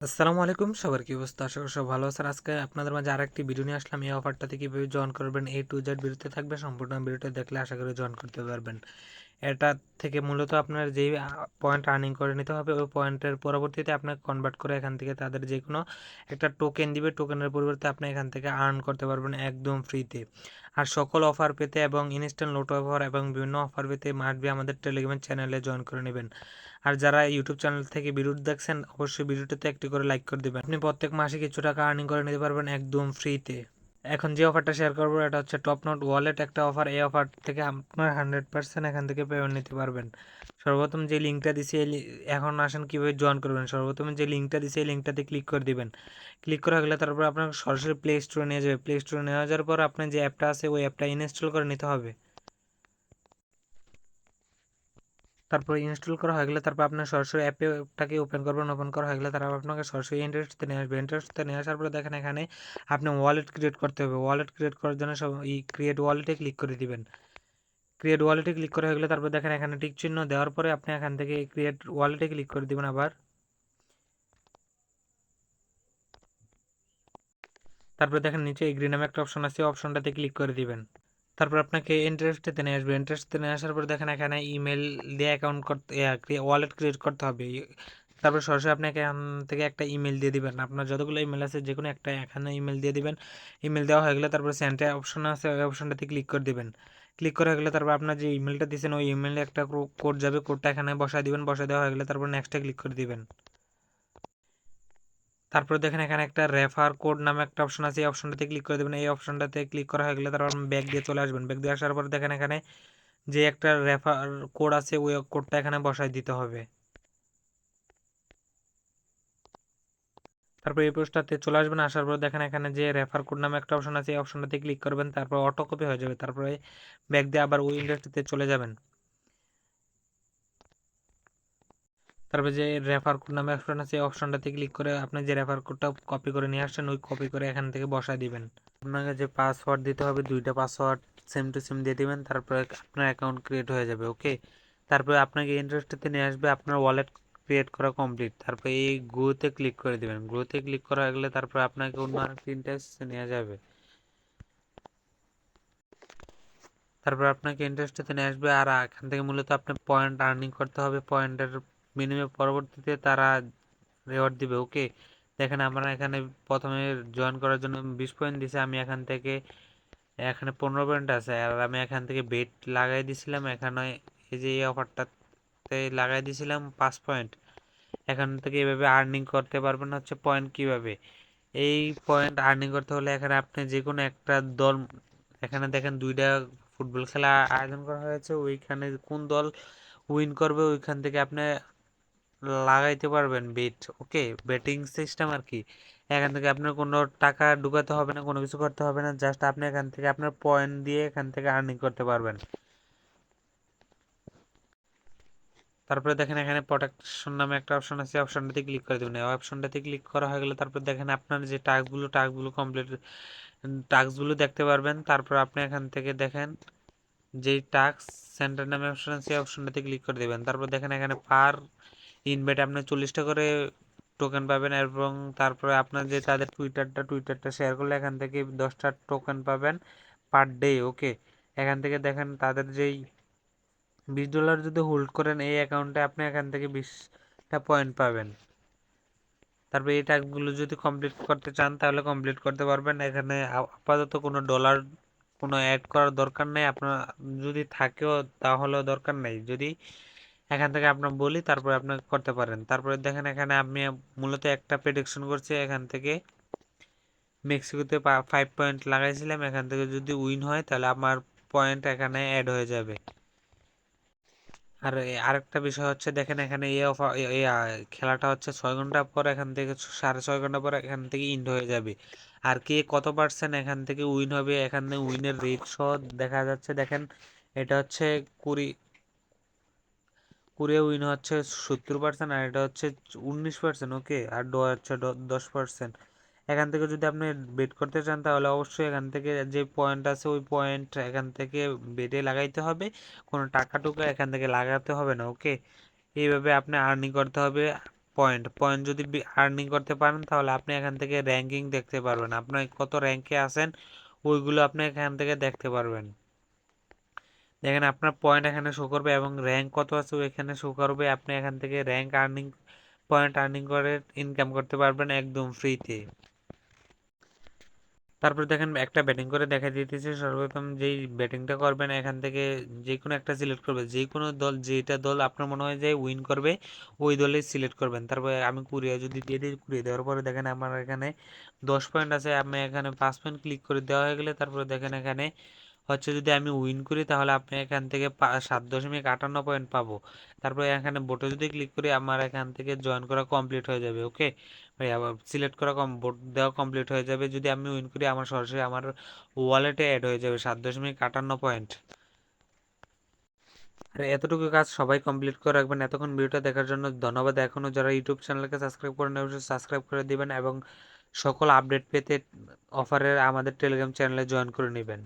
আসসালামু আলাইকুম, সবার কি অবস্থা? আশা করি সব ভালো আছেন। আজকে আপনাদের মাঝে আরেকটি ভিডিও নিয়ে আসলাম। এই অফারটাতে কিভাবে জয়েন করবেন A to Z ভিডিওতে থাকবে। সম্পূর্ণ ভিডিওটা দেখলে আশা করি জয়েন করতে পারবেন। এটা থেকে মূলত আপনার যেই পয়েন্ট আর্নিং করে নিতে হবে, ওই পয়েন্টের পরবর্তীতে আপনাকে কনভার্ট করে এখান থেকে তাদের যে কোনো একটা টোকেন দিবে। টোকেনের পরিবর্তে আপনি এখান থেকে আর্ন করতে পারবেন একদম ফ্রিতে। আর সকল অফার পেতে এবং ইনস্ট্যান্ট লোড অফার এবং বিভিন্ন অফার পেতে মাস্ট বি আমাদের টেলিগ্রাম চ্যানেলে জয়েন করে নেবেন। আর যারা ইউটিউব চ্যানেল থেকে ভিডিও দেখছেন, অবশ্যই ভিডিওটাতে একটি করে লাইক করে দেবেন। আপনি প্রত্যেক মাসে কিছু টাকা আর্নিং করে নিতে পারবেন একদম ফ্রিতে। এখন যে অফারটা শেয়ার করবো এটা হচ্ছে টপ নোট ওয়ালেট একটা অফার। এই অফার থেকে আপনার 100% এখান থেকে পেমেন্ট নিতে পারবেন। সর্বপ্রথম যে লিঙ্কটা দিছি এখন আসেন কীভাবে জয়েন করবেন। সর্বপ্রথম যে লিঙ্কটা দিছি এই লিঙ্কটাতে ক্লিক করে দিবেন। ক্লিক করা হলে তারপর আপনার সরাসরি প্লে স্টোরে নিয়ে যাবে। প্লে স্টোরে নিয়ে যাওয়ার পর আপনার যে অ্যাপটা আছে ওই অ্যাপটা ইনস্টল করে নিতে হবে। তারপর ইনস্টল করা হয়ে গেলে তারপর আপনার সরাসরি অ্যাপটাকে ওপেন করবেন। ওপেন করা হয়ে গেলে তারপর আপনাকে সরাসরি ইন্টারেস্টে নিয়ে আসবে। ইন্টারেস্টে নিয়ে আসার পরে দেখেন এখানে আপনি ওয়ালেট ক্রিয়েট করতে হবে। ওয়ালেট ক্রিয়েট করার জন্য সব এই ক্রিয়েট ওয়ালেটে ক্লিক করে দিবেন। ক্রিয়েট ওয়ালেটে ক্লিক করা হয়ে গেলে তারপর দেখেন এখানে টিক চিহ্ন দেওয়ার পরে আপনি এখান থেকে ক্রিয়েট ওয়ালেটে ক্লিক করে দিবেন আবার। তারপর দেখেন নিচে এগ্রি নামে একটা অপশন আছে, অপশনটাতে ক্লিক করে দিবেন। তারপর আপনাকে ইন্টারেস্টে নিয়ে আসবে। ইন্টারেস্টে নিয়ে আসার পর দেখেন এখানে ইমেল দিয়ে অ্যাকাউন্ট করতে ওয়ালেট ক্রিয়েট করতে হবে। তারপর সরাসরি আপনাকে এখান থেকে একটা ইমেল দিয়ে দিবেন। আপনার যতগুলো ইমেল আছে যে কোনো একটা এখানে ইমেল দিয়ে দিবেন। ইমেল দেওয়া হয়ে গেলে তারপর সেন্ড অপশন আছে, ওই অপশনটাতে ক্লিক করে দিবেন। ক্লিক করা হয়ে গেলে তারপর আপনার যে ইমেলটা দিয়েছেন ওই ইমেলে একটা কোড যাবে, কোডটা এখানে বসায় দিবেন। বসায় দেওয়া হয়ে গেলে তারপর নেক্সটে ক্লিক করে দিবেন। তারপর দেখেন এখানে একটা রেফার কোড নামে একটা অপশন আছে, এই অপশনটাতে ক্লিক করে দেবেন। এই অপশনটাতে ক্লিক করা হয়ে গেলে তারপর ব্যাক দিয়ে চলে আসবেন। ব্যাক দিয়ে আসার পর দেখেন এখানে যে একটা রেফার কোড আছে ওই কোডটা এখানে বসায় দিতে হবে। তারপর এই পেজটাতে চলে আসবেন। আসার পর দেখেন এখানে যে রেফার কোড নামে একটা অপশন আছে, এই অপশনটাতে ক্লিক করবেন। তারপর অটো কপি হয়ে যাবে। তারপরে ব্যাক দিয়ে আবার ওই ইন্ডাস্ট্রিতে চলে যাবেন। তারপর যে রেফার কোড নামে অপশন আছে এই অপশনটাতে ক্লিক করে আপনি যে রেফার কোডটা কপি করে নিয়ে আসছেন ওই কপি করে এখান থেকে বসায় দিবেন। আপনাকে যে পাসওয়ার্ড দিতে হবে দুইটা পাসওয়ার্ড সেম টু সেম দিয়ে দিবেন। তারপরে আপনার অ্যাকাউন্ট ক্রিয়েট হয়ে যাবে। ওকে, তারপরে আপনাকে ইন্টারেস্টে নিয়ে আসবে। আপনার ওয়ালেট ক্রিয়েট করা কমপ্লিট। তারপরে এই গ্রোতে ক্লিক করে দিবেন। গ্রোতে ক্লিক করা হয়ে গেলে তারপর আপনাকে অন্য আরেকটি ইন্টারেস্টে নিয়ে যাবে। তারপর আপনাকে ইন্টারেস্টে নিয়ে আসবে। আর এখান থেকে মূলত আপনি পয়েন্ট আর্নিং করতে হবে। পয়েন্টের বিনিময়ে পরবর্তীতে তারা রেওয়ার্ড দিবে। ওকে, দেখেন আমরা এখানে প্রথমে জয়েন করার জন্য 20 পয়েন্ট দিছে। আমি এখান থেকে এখানে 15 পয়েন্ট আছে। আর আমি এখান থেকে বেট লাগাই দিছিলাম এখানে, এই যে এই অফারটাতে লাগাই দিছিলাম 5 পয়েন্ট। এখান থেকে এভাবে আর্নিং করতে পারবেন। হচ্ছে পয়েন্ট কিভাবে, এই পয়েন্ট আর্নিং করতে হলে এখানে আপনি যে কোনো একটা দল, এখানে দেখেন দুইটা ফুটবল খেলা আয়োজন করা হয়েছে, ওইখানে কোন দল উইন করবে ওইখান থেকে আপনি লাগাইতে পারবেন বেট। ওকে, বেটিং সিস্টেম আর কি। এখান থেকে আপনার কোনো টাকা ঢুকাতে হবে না, কোনো কিছু করতে হবে না। জাস্ট আপনি এখান থেকে আপনার পয়েন্ট দিয়ে এখান থেকে আর্নিং করতে পারবেন। তারপরে দেখেন এখানে প্রোটেকশন নামে একটা অপশন আছে, অপশনটাতে ক্লিক করে দেবেন। এই অপশনটাতে ক্লিক করা হয়ে গেলে তারপর দেখেন আপনার যে টাস্কগুলো কমপ্লিট টাস্কগুলো দেখতে পারবেন। তারপর আপনি এখান থেকে দেখেন যেই টাস্ক সেন্টার নামে অপশন আছে অপশনটাতে ক্লিক করে দেবেন। তারপর দেখেন এখানে পার ইনভাইট আপনি 40টা করে টোকেন পাবেন। এবং তারপরে আপনার যে তাদের টুইটারটা শেয়ার করলে এখান থেকে 10টা টোকেন পাবেন পার ডে। ওকে, এখান থেকে দেখেন তাদের যেই $20 যদি হোল্ড করেন এই অ্যাকাউন্টে আপনি এখান থেকে 20টা পয়েন্ট পাবেন। তারপরে এই টাস্কগুলো যদি কমপ্লিট করতে চান তাহলে কমপ্লিট করতে পারবেন। এখানে আপাতত কোনো ডলার কোনো অ্যাড করার দরকার নেই। আপনার যদি থাকেও তাহলেও দরকার নেই। যদি এখান থেকে আপনার বলি তারপরে আপনি করতে পারেন। তারপরে দেখেন এখানে আমি মূলত একটা প্রেডিকশন করছি, এখান থেকে মেক্সিকোতে 5 পয়েন্ট লাগাইছিলাম। এখান থেকে যদি উইন হয় তাহলে আমার পয়েন্ট এখানে অ্যাড হয়ে যাবে। আর আরেকটা বিষয় হচ্ছে দেখেন এখানে খেলাটা হচ্ছে 6 ঘন্টা পর, এখান থেকে 6.5 ঘন্টা পর এখান থেকে ইন্ড হয়ে যাবে। আর কে কত পার্সেন্ট এখান থেকে উইন হবে এখানে উইনের রেট সহ দেখা যাচ্ছে। দেখেন এটা হচ্ছে 20 20 উইন হচ্ছে 70%, আর এটা হচ্ছে 19%। ওকে, আর ডো হচ্ছে 10%। এখান থেকে যদি আপনি বেট করতে চান তাহলে অবশ্যই এখান থেকে যে পয়েন্ট আছে ওই পয়েন্ট এখান থেকে বেটে লাগাইতে হবে। কোনো টাকা টুকা এখান থেকে লাগাতে হবে না। ওকে, এইভাবে আপনি আর্নিং করতে হবে। পয়েন্ট পয়েন্ট যদি আর্নিং করতে পারেন তাহলে আপনি এখান থেকে র্যাঙ্কিং দেখতে পারবেন, আপনি কত র্যাঙ্কে আছেন ওইগুলো আপনি এখান থেকে দেখতে পারবেন। দেখেন আপনার পয়েন্ট এখানে শো করবে এবং র্যাঙ্ক কত আছে এখানে শো করবে, আপনি এখান থেকে র্যাঙ্ক আর্নিং পয়েন্ট আর্নিং করে ইনকাম করতে পারবেন একদম ফ্রিতে। তারপর দেখেন একটা ব্যাটিং করে দেখা দিতেছে, সর্বপ্রথম যেই ব্যাটিংটা করবেন এখান থেকে যে কোনো একটা সিলেক্ট করবে, যে কোনো দল, যেটা দল আপনার মনে হয় যে উইন করবে ওই দলেই সিলেক্ট করবেন। তারপরে আমি কুড়িয়ে যদি দিয়ে দিই, কুড়িয়ে দেওয়ার পরে দেখেন আমার এখানে 10 পয়েন্ট আছে, আমি এখানে 5 পয়েন্ট ক্লিক করে দেওয়া হয়ে গেলে তারপরে দেখেন এখানে হচ্ছে যদি আমি উইন করি তাহলে আপনি এখান থেকে 7.58 পয়েন্ট পাবো। তারপরে এখানে বোটে যদি ক্লিক করি আমার এখান থেকে জয়েন করা কমপ্লিট হয়ে যাবে। ওকে ভাই, আবার সিলেক্ট করা বোট দেওয়া কমপ্লিট হয়ে যাবে, যদি আমি উইন করি আমার সরাসরি আমার ওয়ালেটে অ্যাড হয়ে যাবে 7.58 পয়েন্ট। আর এতটুকু কাজ সবাই কমপ্লিট করে রাখবেন। এতক্ষণ ভিডিওটা দেখার জন্য ধন্যবাদ। এখনও যারা ইউটিউব চ্যানেলকে সাবস্ক্রাইব করেন অবশ্যই সাবস্ক্রাইব করে দিবেন এবং সকল আপডেট পেতে অফারের আমাদের টেলিগ্রাম চ্যানেলে জয়েন করে নেবেন।